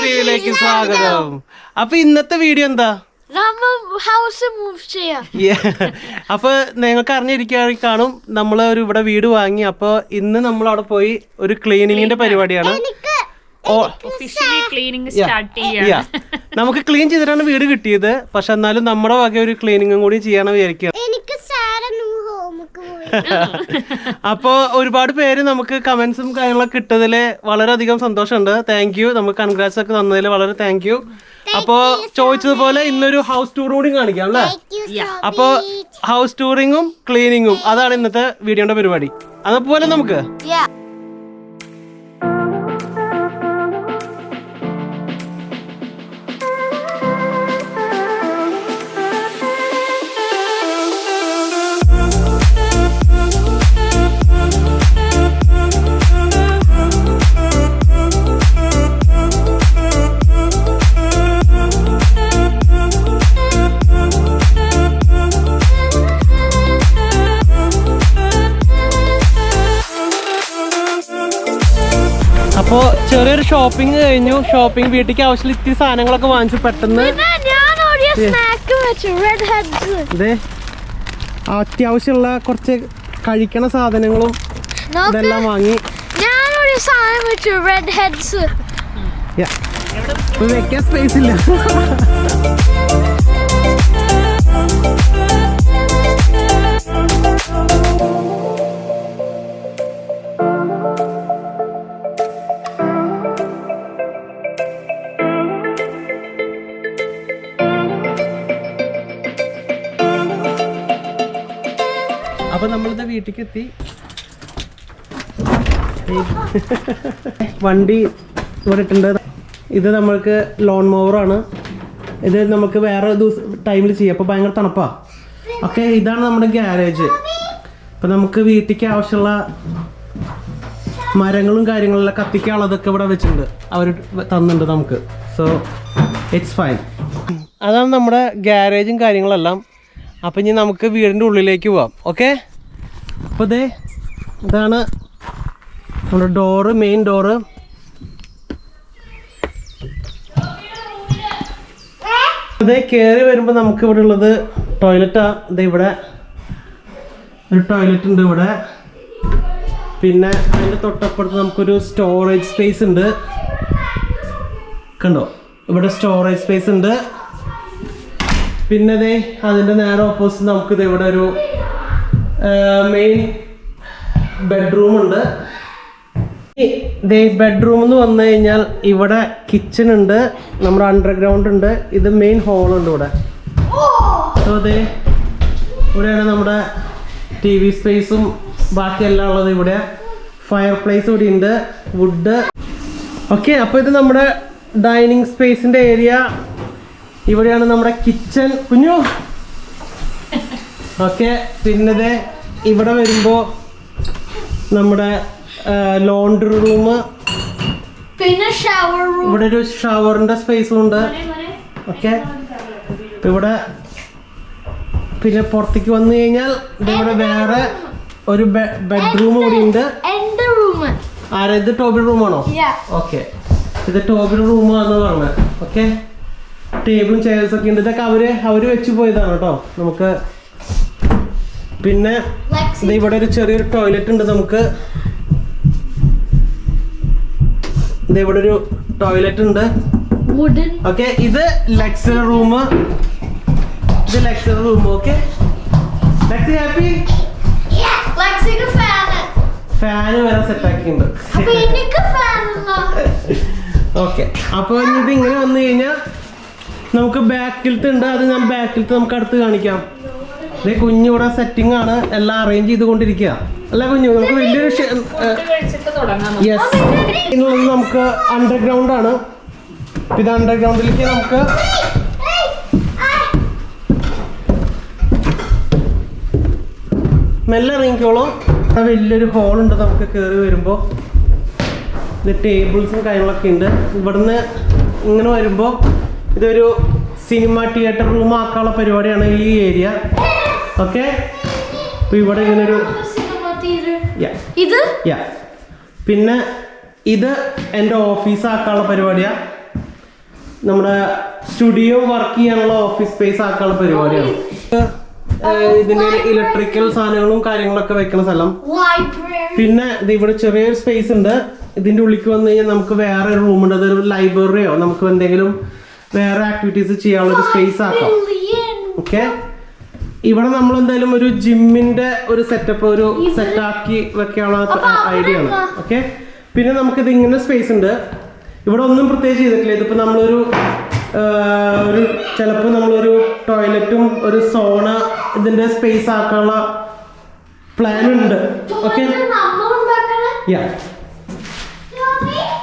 റിവ്യൂയിലേക്ക് സ്വാഗതം. അപ്പൊ ഇന്നത്തെ വീഡിയോ എന്താ? അപ്പൊ നിങ്ങൾക്ക് അറിഞ്ഞിരിക്കുകയാണെങ്കിൽ കാണും, നമ്മൾ ഒരു ഇവിടെ വീട് വാങ്ങി. അപ്പൊ ഇന്ന് നമ്മൾ അവിടെ പോയി ഒരു ക്ലീനിങ്ങിന്റെ പരിപാടിയാണ്. നമുക്ക് ക്ലീൻ ചെയ്തിട്ടാണ് വീട് കിട്ടിയത്. പക്ഷെ എന്നാലും നമ്മുടെ വക ഒരു ക്ലീനിങ്ങും കൂടി ചെയ്യാൻ വിചാരിക്കുക. അപ്പൊ ഒരുപാട് പേര് നമുക്ക് കമന്റ്സും കാര്യങ്ങളൊക്കെ ഇട്ടതില് വളരെയധികം സന്തോഷമുണ്ട്. Thank you. നമുക്ക് കൺഗ്രാറ്റ്സ് ഒക്കെ തന്നതിൽ വളരെ താങ്ക് യു. അപ്പൊ ചോദിച്ചതുപോലെ ഇന്നൊരു ഹൗസ് ടൂർ കൂടി കാണിക്കാം അല്ലേ? അപ്പൊ ഹൗസ് ടൂറിങ്ങും ക്ലീനിങ്ങും അതാണ് ഇന്നത്തെ വീഡിയോയുടെ പരിപാടി. അതുപോലെ നമുക്ക് അപ്പോ ചെറിയൊരു ഷോപ്പിംഗ് കഴിഞ്ഞു. ഷോപ്പിംഗ് വീട്ടിലേക്ക് ആവശ്യമുള്ള ഇത്തിരി സാധനങ്ങളൊക്കെ വാങ്ങിച്ചു. പെട്ടെന്ന് അത്യാവശ്യമുള്ള കുറച്ച് കഴിക്കണ സാധനങ്ങളും ഇതെല്ലാം വാങ്ങി. വെക്കാൻ സ്പേസ് ഇല്ല. അപ്പൊ നമ്മളിത് വീട്ടിലേക്ക് എത്തി. വണ്ടി ഇവിടെ ഇട്ടുണ്ട്. ഇത് നമ്മൾക്ക് ലോൺ മോവറാണ്. ഇത് നമുക്ക് വേറെ ടൈമിൽ ചെയ്യാം. അപ്പോൾ ഭയങ്കര തണുപ്പാ. ഓക്കെ, ഇതാണ് നമ്മുടെ ഗ്യാരേജ്. അപ്പം നമുക്ക് വീട്ടിലേക്ക് ആവശ്യമുള്ള മരങ്ങളും കാര്യങ്ങളെല്ലാം കത്തിക്കാനുള്ളതൊക്കെ ഇവിടെ വെച്ചിട്ടുണ്ട്. അവർ തന്നിട്ടുണ്ട് നമുക്ക്. So it's fine. അതാണ് നമ്മുടെ ഗ്യാരേജും കാര്യങ്ങളെല്ലാം. അപ്പം ഇനി നമുക്ക് വീടിൻ്റെ ഉള്ളിലേക്ക് പോവാം. ഓക്കെ, അപ്പോൾ ഇതാണ് നമ്മുടെ ഡോറ്, മെയിൻ ഡോറ്. അതേ കയറി വരുമ്പോൾ നമുക്ക് ഇവിടെ ഉള്ളത് ടോയ്ലറ്റാണ്. ഇവിടെ ഒരു ടോയ്ലറ്റ് ഉണ്ട് ഇവിടെ. പിന്നെ അതിൻ്റെ തൊട്ടപ്പുറത്ത് നമുക്കൊരു സ്റ്റോറേജ് സ്പേസ് ഉണ്ട്. കണ്ടോ, ഇവിടെ സ്റ്റോറേജ് സ്പേസ് ഉണ്ട്. പിന്നെ അതിൻ്റെ നേരെ ഓപ്പോസിറ്റ് നമുക്കിത് ഇവിടെ ഒരു മെയിൻ ബെഡ്റൂം ഉണ്ട്. ബെഡ്റൂം എന്ന് വന്നു കഴിഞ്ഞാൽ ഇവിടെ കിച്ചൺ ഉണ്ട്, നമ്മുടെ അണ്ടർഗ്രൗണ്ട് ഉണ്ട്. ഇത് മെയിൻ ഹോളുണ്ട് ഇവിടെ. സോ ഇവിടെയാണ് നമ്മുടെ ടി വി സ്പേസും ബാക്കിയെല്ലാം ഉള്ളത്. ഇവിടെ ഫയർ പ്ലേസ് ഇവിടെ ഉണ്ട്, വുഡ്. ഓക്കെ, അപ്പോൾ ഇത് നമ്മുടെ ഡൈനിങ് സ്പേസിൻ്റെ ഏരിയ. ഇവിടെയാണ് നമ്മുടെ കിച്ചൺ. കുഞ്ഞു ഓക്കെ. പിന്നെ ഇവിടെ വരുമ്പോൾ നമ്മുടെ ലോണ്ടറി റൂം, പിന്നെ ഇവിടെ ഒരു ഷവറിൻ്റെ സ്പേസും ഉണ്ട്. ഓക്കെ, ഇവിടെ പിന്നെ പുറത്തേക്ക് വന്നു കഴിഞ്ഞാൽ ഇവിടെ വേറെ ഒരു ബെഡ്റൂം കൂടി ഉണ്ട്. ഇത് ടോബി റൂമാണോ? ഓക്കെ, ഇത് ടോബി റൂമാണെന്ന് പറഞ്ഞത്. ഓക്കെ, ടേബിളും ചെയർസ് ഒക്കെ ഉണ്ട്. ഇതൊക്കെ അവര് വെച്ച് പോയതാണ് കേട്ടോ നമുക്ക്. പിന്നെ ഇവിടെ ഒരു ചെറിയൊരു ടോയ്ലറ്റ് ഉണ്ട് നമുക്ക്. ഇവിടെ ഒരു ടോയ്ലറ്റ് ഉണ്ട്. ഓക്കെ, ഇത് ലക്സറി റൂം. ഇത് luxury room. Okay, Lexie happy? Fan വരെ സെറ്റ് ആക്കിയിട്ടുണ്ട്. ഓക്കെ, അപ്പൊ ഇത് ഇങ്ങനെ വന്നു കഴിഞ്ഞാൽ നമുക്ക് ബാക്കിലത്തെ ഉണ്ട്. അത് ഞാൻ ബാക്കിലത്തെ നമുക്ക് അടുത്ത് കാണിക്കാം. ഇതേ കുഞ്ഞിവിടെ സെറ്റിംഗ് ആണ്, എല്ലാം അറേഞ്ച് ചെയ്തുകൊണ്ടിരിക്കുക. അല്ല കുഞ്ഞു, നമുക്ക് വലിയൊരു യെസ് എന്നുള്ളത് നമുക്ക് അണ്ടർഗ്രൗണ്ട് ആണ്. ഇത് അണ്ടർഗ്രൗണ്ടിലേക്ക് നമുക്ക് മെല്ലെ ഇറങ്ങിക്കോളും. വലിയൊരു ഹോളുണ്ട് നമുക്ക് കയറി വരുമ്പോൾ. ഇത് ടേബിൾസും കാര്യങ്ങളൊക്കെ ഉണ്ട്. ഇവിടുന്ന് ഇങ്ങനെ വരുമ്പോൾ ഇതൊരു സിനിമ തിയേറ്റർ റൂം ആക്കാനുള്ള പരിപാടിയാണ് ഈ ഏരിയ. ഓക്കെ, അപ്പോൾ ഇവിടെ ഇങ്ങനൊരു പിന്നെ ഇത് എൻ്റെ ഓഫീസ് ആക്കാനുള്ള പരിപാടിയാണ്. നമ്മുടെ സ്റ്റുഡിയോ വർക്ക് ചെയ്യാനുള്ള ഓഫീസ് സ്പേസ് ആക്കാനുള്ള പരിപാടിയാണ്. ഇതിന്റെ ഇലക്ട്രിക്കൽ സാധനങ്ങളും കാര്യങ്ങളൊക്കെ വെക്കുന്ന സ്ഥലം. പിന്നെ ഇവിടെ ചെറിയൊരു സ്പേസ് ഉണ്ട്. ഇതിന്റെ ഉള്ളിലേക്ക് വന്നു കഴിഞ്ഞാൽ നമുക്ക് വേറെ ഒരു റൂം ഉണ്ട്. അതൊരു ലൈബ്രറിയോ നമുക്ക് എന്തെങ്കിലും വേറെ ആക്ടിവിറ്റീസ് ചെയ്യാനുള്ള ഒരു സ്പേസ് ആക്കാം. ഓക്കെ, ഇവിടെ നമ്മൾ എന്തായാലും ഒരു ജിമ്മിന്റെ ഒരു സെറ്റപ്പ് ഒരു സെറ്റാക്കി വെക്കാനുള്ള ഐഡിയ ആണ്. ഓക്കെ, പിന്നെ നമുക്കിത് ഇങ്ങനെ സ്പേസ് ഉണ്ട്. ഇവിടെ ഒന്നും പ്രത്യേകിച്ച് ചെയ്തിട്ടില്ല. ഇതിപ്പോ നമ്മളൊരു ചിലപ്പോൾ നമ്മളൊരു ടോയ്ലറ്റും ഒരു സോണ ഇതിന്റെ സ്പേസ് ആക്കാനുള്ള പ്ലാൻ ഉണ്ട്. ഓക്കെ,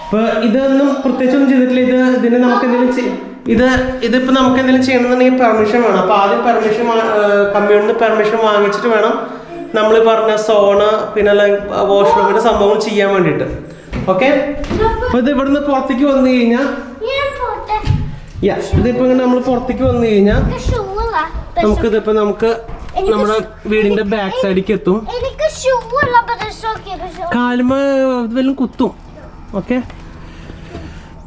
ഇപ്പൊ ഇതൊന്നും പ്രത്യേകിച്ചൊന്നും ചെയ്തിട്ടില്ല. ഇതിന് നമുക്ക് എന്തെങ്കിലും ഇതിപ്പോ നമുക്ക് എന്തെങ്കിലും ചെയ്യണമെന്നുണ്ടെങ്കിൽ പെർമിഷൻ വേണം. അപ്പൊ ആദ്യം പെർമിഷൻ കമ്മ്യൂണിന് പെർമിഷൻ വാങ്ങിച്ചിട്ട് വേണം നമ്മൾ പറഞ്ഞ സോണ് പിന്നെ വാഷ്റൂമിന്റെ സംഭവങ്ങൾ ചെയ്യാൻ വേണ്ടിയിട്ട്. ഓക്കെ, അപ്പൊ ഇത് ഇവിടുന്ന് പുറത്തേക്ക് വന്നു കഴിഞ്ഞാൽ ഇതിപ്പോ ഇങ്ങനെ നമ്മൾ പുറത്തേക്ക് വന്നു കഴിഞ്ഞാൽ നമുക്കിതിപ്പോ നമുക്ക് നമ്മുടെ വീടിന്റെ ബാക്ക് സൈഡിലേക്ക് എത്തും. കാലുമ വല്ലതും കുത്തും. ഓക്കെ,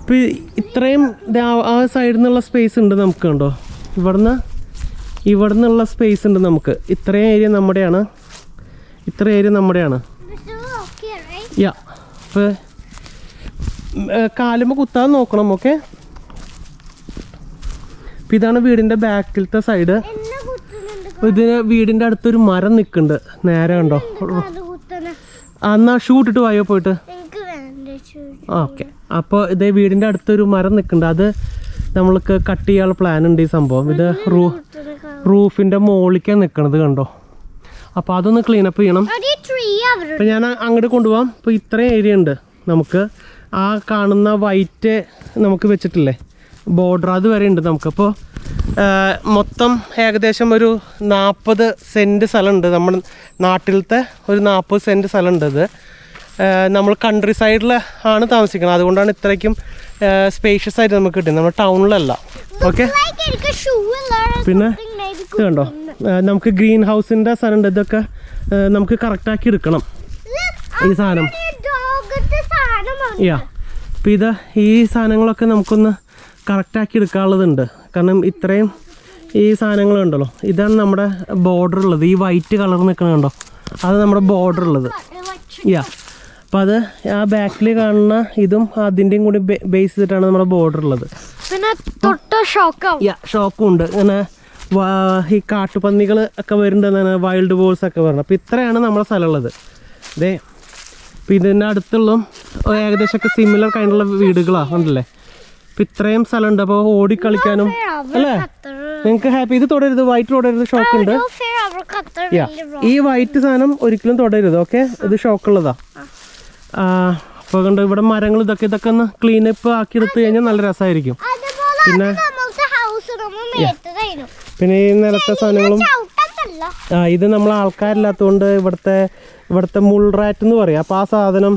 ഇപ്പൊ ഇത്രയും ആ സൈഡിൽ നിന്നുള്ള സ്പേസ് ഉണ്ട് നമുക്ക്. കണ്ടോ, ഇവിടുന്നുള്ള സ്പേസ് ഉണ്ട് നമുക്ക്. ഇത്രയും ഏരിയ നമ്മുടെയാണ്. യാ, ഇപ്പൊ കാലുമ കുത്താതെ നോക്കണം. ഓക്കെ, ഇപ്പം ഇതാണ് വീടിൻ്റെ ബാക്കിലത്തെ സൈഡ്. ഇതിന് വീടിൻ്റെ അടുത്തൊരു മരം നിൽക്കുന്നുണ്ട്. നേരെ കണ്ടോ? എന്നാ ഷൂ ഇട്ടിട്ട് വായോ പോയിട്ട്. ഓക്കെ, അപ്പോൾ ഇതേ വീടിൻ്റെ അടുത്തൊരു മരം നിൽക്കുന്നുണ്ട്. അത് നമ്മൾക്ക് കട്ട് ചെയ്യാനുള്ള പ്ലാൻ ഉണ്ട്. ഈ സംഭവം ഇത് റൂഫിൻ്റെ മുകളിലേക്കാണ് നിൽക്കണത്. കണ്ടോ? അപ്പോൾ അതൊന്ന് ക്ലീനപ്പ് ചെയ്യണം. അപ്പം ഞാൻ അങ്ങോട്ട് കൊണ്ടുപോകാം. ഇപ്പോൾ ഇത്രയും ഏരിയ ഉണ്ട് നമുക്ക്. ആ കാണുന്ന വൈറ്റ് നമുക്ക് വെച്ചിട്ടില്ലേ ബോർഡർ, അത് വരെ ഉണ്ട് നമുക്ക്. അപ്പോൾ മൊത്തം ഏകദേശം ഒരു 40 സെൻറ്റ് സ്ഥലമുണ്ട്. നമ്മുടെ നാട്ടിലത്തെ ഒരു 40 സെൻറ്റ് സ്ഥലമുണ്ട്. ഇത് നമ്മൾ കൺട്രി സൈഡിൽ ആണ് താമസിക്കുന്നത്. അതുകൊണ്ടാണ് ഇത്രയ്ക്കും സ്പേഷ്യസ് ആയിട്ട് നമുക്ക് കിട്ടുന്നത്. നമ്മൾ ടൗണിലല്ല. ഓക്കെ, പിന്നെ ഇത് കണ്ടോ, നമുക്ക് ഗ്രീൻ ഹൗസിൻ്റെ സ്ഥലമുണ്ട്. ഇതൊക്കെ നമുക്ക് കറക്റ്റാക്കി എടുക്കണം ഈ സാധനം. യാ, അപ്പം ഈ സാധനങ്ങളൊക്കെ നമുക്കൊന്ന് കറക്റ്റാക്കി എടുക്കാനുള്ളതുണ്ട്. കാരണം ഇത്രയും ഈ സാധനങ്ങളുണ്ടല്ലോ, ഇതാണ് നമ്മുടെ ബോർഡർ ഉള്ളത്. ഈ വൈറ്റ് കളർ നിൽക്കണുണ്ടോ, അത് നമ്മുടെ ബോർഡർ ഉള്ളത്. യാ, അപ്പം അത് ആ ബാക്കിൽ കാണുന്ന ഇതും അതിൻ്റെയും കൂടി ബേസ് ചെയ്തിട്ടാണ് നമ്മുടെ ബോർഡർ ഉള്ളത്. ഷോക്കും ഉണ്ട്. ഇങ്ങനെ ഈ കാട്ടുപന്നികൾ ഒക്കെ വരുന്നുണ്ടെന്നാണ്, വൈൽഡ് ബോൾസ് ഒക്കെ വരുന്നത്. അപ്പോൾ ഇത്രയാണ് നമ്മുടെ സ്ഥലമുള്ളത്. ഇതേ അപ്പം ഇതിൻ്റെ അടുത്തുള്ള ഏകദേശമൊക്കെ സിമിലർ കൈൻഡുള്ള വീടുകളാണ് ഉണ്ടല്ലേ. അപ്പം ഇത്രയും സ്ഥലമുണ്ട്. അപ്പോൾ ഓടിക്കളിക്കാനും അല്ലേ നിങ്ങൾക്ക് ഹാപ്പി. ഇത് തൊടരുത്, വൈറ്റ് തൊടരുത്, ഷോക്കുണ്ട്. ഈ വൈറ്റ് സാധനം ഒരിക്കലും തൊടരുത്. ഓക്കെ, ഇത് ഷോക്കുള്ളതാ. അപ്പോൾ കണ്ട് ഇവിടെ മരങ്ങൾ ഇതൊക്കെ ഒന്ന് ക്ലീനപ്പ് ആക്കി എടുത്തു കഴിഞ്ഞാൽ നല്ല രസമായിരിക്കും. പിന്നെ ഈ നിലത്തെ സാധനങ്ങളും ഇത് നമ്മൾ ആൾക്കാരില്ലാത്തതുകൊണ്ട് ഇവിടുത്തെ മുൾറാറ്റ് എന്ന് പറയാം. അപ്പോൾ ആ സാധനം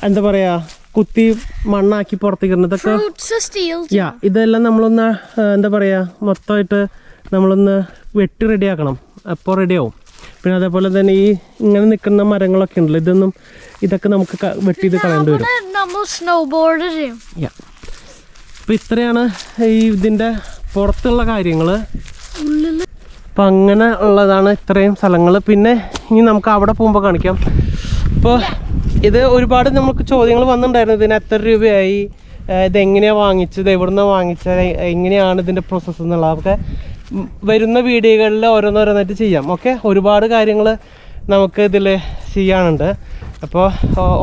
എന്താ പറയാ കുത്തി മണ്ണാക്കി പുറത്തേക്ക് ഇതൊക്കെ ഇതെല്ലാം നമ്മളൊന്ന് എന്താ പറയാ മൊത്തമായിട്ട് നമ്മളൊന്ന് വെട്ടി റെഡിയാക്കണം. അപ്പോൾ റെഡിയാവും. പിന്നെ അതേപോലെ തന്നെ ഈ ഇങ്ങനെ നിൽക്കുന്ന മരങ്ങളൊക്കെ ഉണ്ടല്ലോ, ഇതൊക്കെ നമുക്ക് വെട്ടി ഇത് കളയേണ്ടി വരും. അപ്പം ഇത്രയാണ് ഇതിൻ്റെ പുറത്തുള്ള കാര്യങ്ങൾ. അപ്പം അങ്ങനെ ഉള്ളതാണ് ഇത്രയും സ്ഥലങ്ങൾ. പിന്നെ ഇനി നമുക്ക് അവിടെ പോകുമ്പോൾ കാണിക്കാം. ഇപ്പോൾ ഇത് ഒരുപാട് നമുക്ക് ചോദ്യങ്ങൾ വന്നിട്ടുണ്ടായിരുന്നു. ഇതിന് എത്ര രൂപയായി, ഇതെങ്ങനെയാണ് വാങ്ങിച്ചത്, എവിടുന്നാണ് വാങ്ങിച്ചത്, എങ്ങനെയാണ് ഇതിൻ്റെ പ്രോസസ്സ് എന്നുള്ളതൊക്കെ വരുന്ന വീഡിയോകളിൽ ഓരോന്നോരോന്നായിട്ട് ചെയ്യാം. ഓക്കെ, ഒരുപാട് കാര്യങ്ങൾ നമുക്ക് ഇതിൽ ചെയ്യാനുണ്ട്. അപ്പോൾ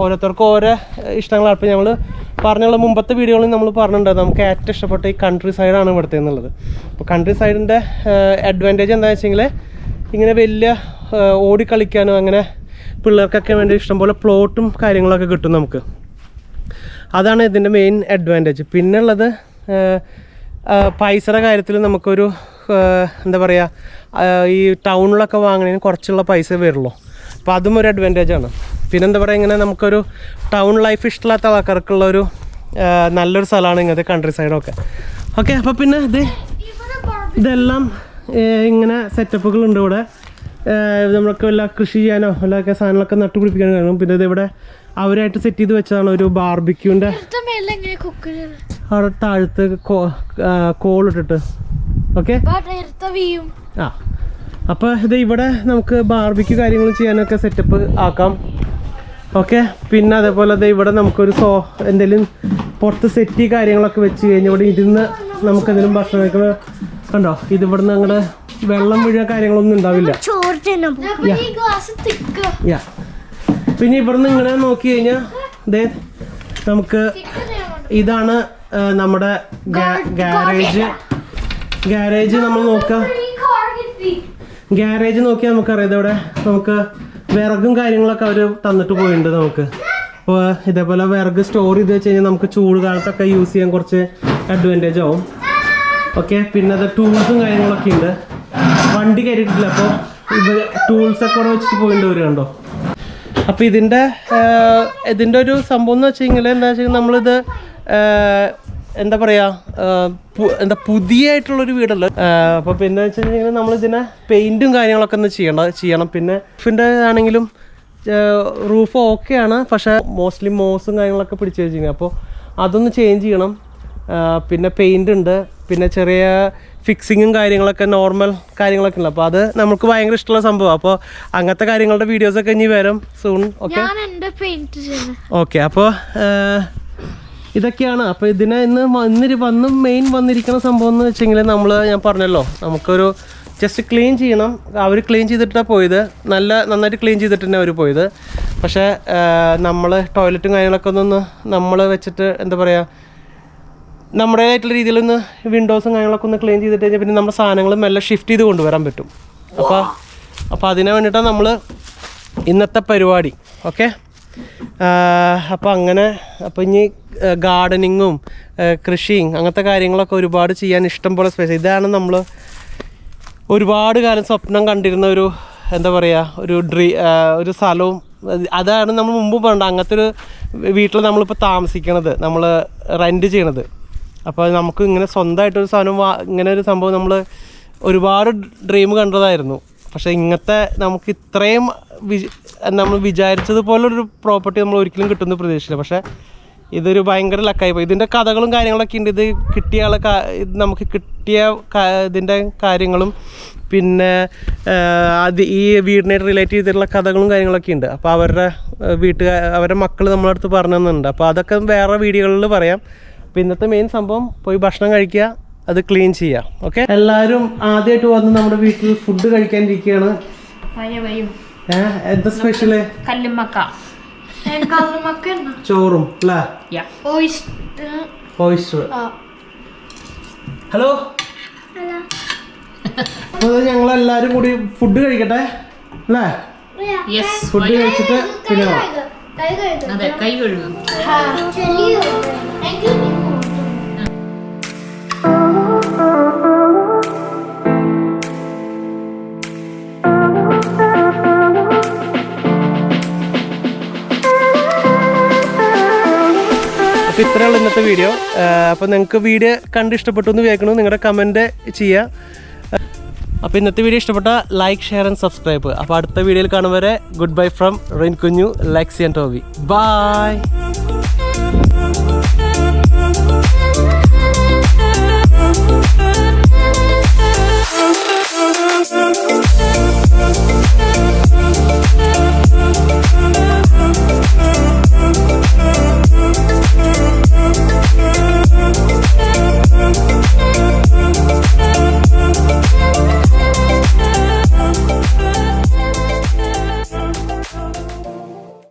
ഓരോരുത്തർക്കും ഓരോ ഇഷ്ടങ്ങളാണ്. അപ്പോൾ നമ്മൾ പറഞ്ഞുള്ള മുമ്പത്തെ വീഡിയോകളിൽ നമ്മൾ പറഞ്ഞിട്ടുണ്ട് നമുക്ക് ഏറ്റവും ഇഷ്ടപ്പെട്ട ഈ കൺട്രി സൈഡാണ് ഇവിടുത്തെ എന്നുള്ളത്. അപ്പോൾ കൺട്രി സൈഡിൻ്റെ അഡ്വാൻറ്റേജ് എന്താണെന്ന് വെച്ചെങ്കിൽ ഇങ്ങനെ വലിയ ഓടിക്കളിക്കാനും അങ്ങനെ പിള്ളേർക്കൊക്കെ വേണ്ടി ഇഷ്ടംപോലെ പ്ലോട്ടും കാര്യങ്ങളൊക്കെ കിട്ടും നമുക്ക്. അതാണ് ഇതിൻ്റെ മെയിൻ അഡ്വാൻറ്റേജ്. പിന്നെ ഉള്ളത് പൈസയുടെ കാര്യത്തിൽ നമുക്കൊരു എന്താ പറയുക ഈ ടൗണിലൊക്കെ വാങ്ങുന്നതിന് കുറച്ചുള്ള പൈസ വരുള്ളൂ. അപ്പോൾ അതും ഒരു അഡ്വാൻറ്റേജാണ്. പിന്നെന്താ പറയുക ഇങ്ങനെ നമുക്കൊരു ടൗൺ ലൈഫ് ഇഷ്ടമില്ലാത്ത ആൾക്കാർക്കുള്ളൊരു നല്ലൊരു സ്ഥലമാണ് ഇങ്ങനത്തെ കൺട്രി സൈഡൊക്കെ. ഓക്കെ, അപ്പോൾ പിന്നെ ഇതെല്ലാം ഇങ്ങനെ സെറ്റപ്പുകളുണ്ട് ഇവിടെ. നമ്മൾക്ക് വല്ല കൃഷി ചെയ്യാനോ വല്ലതൊക്കെ സാധനങ്ങളൊക്കെ നട്ടുപിടിപ്പിക്കാൻ കഴിയും. പിന്നെ ഇതിവിടെ അവരായിട്ട് സെറ്റ് ചെയ്ത് വെച്ചതാണ് ഒരു ബാർബിക്യൂൻ്റെ അവിടെ താഴത്ത് കോളിട്ടിട്ട്. ഓക്കെ, ആ അപ്പോൾ ഇത് ഇവിടെ നമുക്ക് ബാർബിക്യൂ കാര്യങ്ങൾ ചെയ്യാനൊക്കെ സെറ്റപ്പ് ആക്കാം. ഓക്കെ, പിന്നെ അതേപോലെ ഇവിടെ നമുക്കൊരു എന്തെങ്കിലും പുറത്ത് സെറ്റി കാര്യങ്ങളൊക്കെ വെച്ച് കഴിഞ്ഞാൽ ഇവിടെ ഇരുന്ന് നമുക്ക് എന്തെങ്കിലും ഭക്ഷണം കഴിക്കുമ്പോൾ കണ്ടോ, ഇതിവിടെ നിന്ന് അങ്ങോട്ട് വെള്ളം വീഴുക കാര്യങ്ങളൊന്നും ഉണ്ടാവില്ല. പിന്നെ ഇവിടുന്ന് ഇങ്ങനെ നോക്കി കഴിഞ്ഞാൽ നമുക്ക് ഇതാണ് നമ്മുടെ ഗാരേജ് നമ്മൾ നോക്കാം. ഗ്യാരേജ് നോക്കിയാൽ നമുക്കറിയാം ഇവിടെ നമുക്ക് വിറകും കാര്യങ്ങളൊക്കെ അവർ തന്നിട്ട് പോയിട്ടുണ്ട് നമുക്ക്. അപ്പോൾ ഇതേപോലെ വിറക് സ്റ്റോർ ചെയ്ത് വെച്ച് കഴിഞ്ഞാൽ നമുക്ക് ചൂട് കാലത്തൊക്കെ യൂസ് ചെയ്യാൻ കുറച്ച് അഡ്വാൻറ്റേജ് ആവും. ഓക്കെ, പിന്നെ അത് ടൂൾസും കാര്യങ്ങളൊക്കെ ഉണ്ട്. വണ്ടി കയറിയിട്ടില്ല, അപ്പോൾ ഇത് ടൂൾസൊക്കെ ഇവിടെ വെച്ചിട്ട് പോയിട്ടുണ്ട് വരും കണ്ടോ. അപ്പോൾ ഇതിൻ്റെ ഒരു സംഭവം എന്ന് വെച്ച് കഴിഞ്ഞാൽ എന്താ വെച്ചാൽ നമ്മളിത് എന്താ പറയുക പുതിയായിട്ടുള്ളൊരു വീടല്ല. അപ്പോൾ പിന്നെ വെച്ച് കഴിഞ്ഞാൽ നമ്മളിതിനെ പെയിൻറ്റും കാര്യങ്ങളൊക്കെ ഒന്ന് ചെയ്യണം. പിന്നെ റൂഫിൻ്റെ ആണെങ്കിലും റൂഫ് ഓക്കെയാണ്, പക്ഷേ മോസ്റ്റ്ലി മോസും കാര്യങ്ങളൊക്കെ പിടിച്ച് വെച്ചിരിക്കുന്നത്. അപ്പോൾ അതൊന്ന് ചേഞ്ച് ചെയ്യണം. പിന്നെ പെയിൻ്റ് ഉണ്ട്, പിന്നെ ചെറിയ ഫിക്സിങ്ങും കാര്യങ്ങളൊക്കെ നോർമൽ കാര്യങ്ങളൊക്കെ ഉണ്ട്. അപ്പോൾ അത് നമുക്ക് ഭയങ്കര ഇഷ്ടമുള്ള സംഭവം. അപ്പോൾ അങ്ങനത്തെ കാര്യങ്ങളുടെ വീഡിയോസൊക്കെ ഇനി വരും സൂൺ. ഓക്കെ ഓക്കെ, അപ്പോൾ ഇതൊക്കെയാണ്. അപ്പോൾ ഇതിനെ മെയിൻ വന്നിരിക്കുന്ന സംഭവം എന്ന് വെച്ചെങ്കിൽ ഞാൻ പറഞ്ഞല്ലോ, നമുക്കൊരു ജസ്റ്റ് ക്ലീൻ ചെയ്യണം. അവർ ക്ലീൻ ചെയ്തിട്ടാണ് പോയത്, നന്നായിട്ട് ക്ലീൻ ചെയ്തിട്ട് തന്നെ അവർ പോയത്. പക്ഷേ നമ്മൾ ടോയ്ലറ്റും കാര്യങ്ങളൊക്കെ നമ്മൾ വെച്ചിട്ട് എന്താ പറയുക, നമ്മുടേതായിട്ടുള്ള രീതിയിലൊന്ന് വിൻഡോസും കാര്യങ്ങളൊക്കെ ഒന്ന് ക്ലീൻ ചെയ്തിട്ട് കഴിഞ്ഞാൽ പിന്നെ നമ്മുടെ സാധനങ്ങളും എല്ലാം ഷിഫ്റ്റ് ചെയ്ത് കൊണ്ടുവരാൻ പറ്റും. അപ്പോൾ അതിന് വേണ്ടിയിട്ടാണ് നമ്മൾ ഇന്നത്തെ പരിപാടി. ഓക്കെ, അപ്പോൾ ഇനി ഗാർഡനിങ്ങും കൃഷിയും അങ്ങനത്തെ കാര്യങ്ങളൊക്കെ ഒരുപാട് ചെയ്യാൻ ഇഷ്ടം പോലെ സ്പേസ്. ഇതാണ് നമ്മൾ ഒരുപാട് കാലം സ്വപ്നം കണ്ടിരുന്ന ഒരു എന്താ പറയുക ഒരു സ്ഥലവും. അതാണ് നമ്മൾ മുമ്പ് പറഞ്ഞത്, അങ്ങനത്തെ ഒരു വീട്ടിൽ നമ്മളിപ്പോൾ താമസിക്കണത്, നമ്മൾ റെൻറ്റ് ചെയ്യണത്. അപ്പോൾ നമുക്ക് ഇങ്ങനെ സ്വന്തമായിട്ടൊരു സാധനം ഇങ്ങനെ ഒരു സംഭവം നമ്മൾ ഒരുപാട് ഡ്രീം കണ്ടതായിരുന്നു. പക്ഷേ ഇങ്ങനത്തെ നമുക്ക് ഇത്രയും നമ്മൾ വിചാരിച്ചതുപോലൊരു പ്രോപ്പർട്ടി നമ്മൾ ഒരിക്കലും കിട്ടുമെന്ന് പ്രതീക്ഷിച്ചില്ല. പക്ഷേ ഇതൊരു ഭയങ്കര ലക്കായിപ്പോയി. ഇതിൻ്റെ കഥകളും കാര്യങ്ങളൊക്കെ ഉണ്ട്. ഇത് കിട്ടിയ നമുക്ക് കിട്ടിയ ഇതിൻ്റെ കാര്യങ്ങളും പിന്നെ ഈ വീടിനായിട്ട് റിലേറ്റ് ചെയ്തിട്ടുള്ള കഥകളും കാര്യങ്ങളൊക്കെ ഉണ്ട്. അപ്പോൾ അവരുടെ മക്കൾ നമ്മളെ അടുത്ത് പറഞ്ഞു തന്നിട്ടുണ്ട്. അപ്പോൾ അതൊക്കെ വേറെ വീഡിയോകളിൽ പറയാം. അപ്പോൾ ഇന്നത്തെ മെയിൻ സംഭവം പോയി ഭക്ഷണം കഴിക്കുക, അത് ക്ലീൻ ചെയ്യുക. ഓക്കെ, എല്ലാവരും ആദ്യമായിട്ട് വന്ന് നമ്മുടെ വീട്ടിൽ ഫുഡ് കഴിക്കാനിരിക്കുകയാണ്. എന്താ സ്പെഷ്യല്? ചോറും അല്ലേ? ഓയിസ്റ്റർ. ഹലോ, അപ്പോൾ ഞങ്ങളെല്ലാവരും കൂടി ഫുഡ് കഴിക്കട്ടെ അല്ലേ? ഫുഡ് കഴിച്ചിട്ട് പിന്നെ കൈ കഴുകും. അപ്പോൾ ഇത്രയുള്ള ഇന്നത്തെ വീഡിയോ. അപ്പോൾ നിങ്ങൾക്ക് വീഡിയോ കണ്ട് ഇഷ്ടപ്പെട്ടു എന്ന് വിചാരിക്കുന്നു. നിങ്ങളുടെ കമൻറ്റ് ചെയ്യുക. അപ്പോൾ ഇന്നത്തെ വീഡിയോ ഇഷ്ടപ്പെട്ട ലൈക്ക്, ഷെയർ ആൻഡ് സബ്സ്ക്രൈബ്. അപ്പോൾ അടുത്ത വീഡിയോയിൽ കാണും വരെ ഗുഡ് ബൈ ഫ്രം റിൻ കുഞ്ഞു, ലെക്സി ആൻഡ് ടോബി. ബൈ.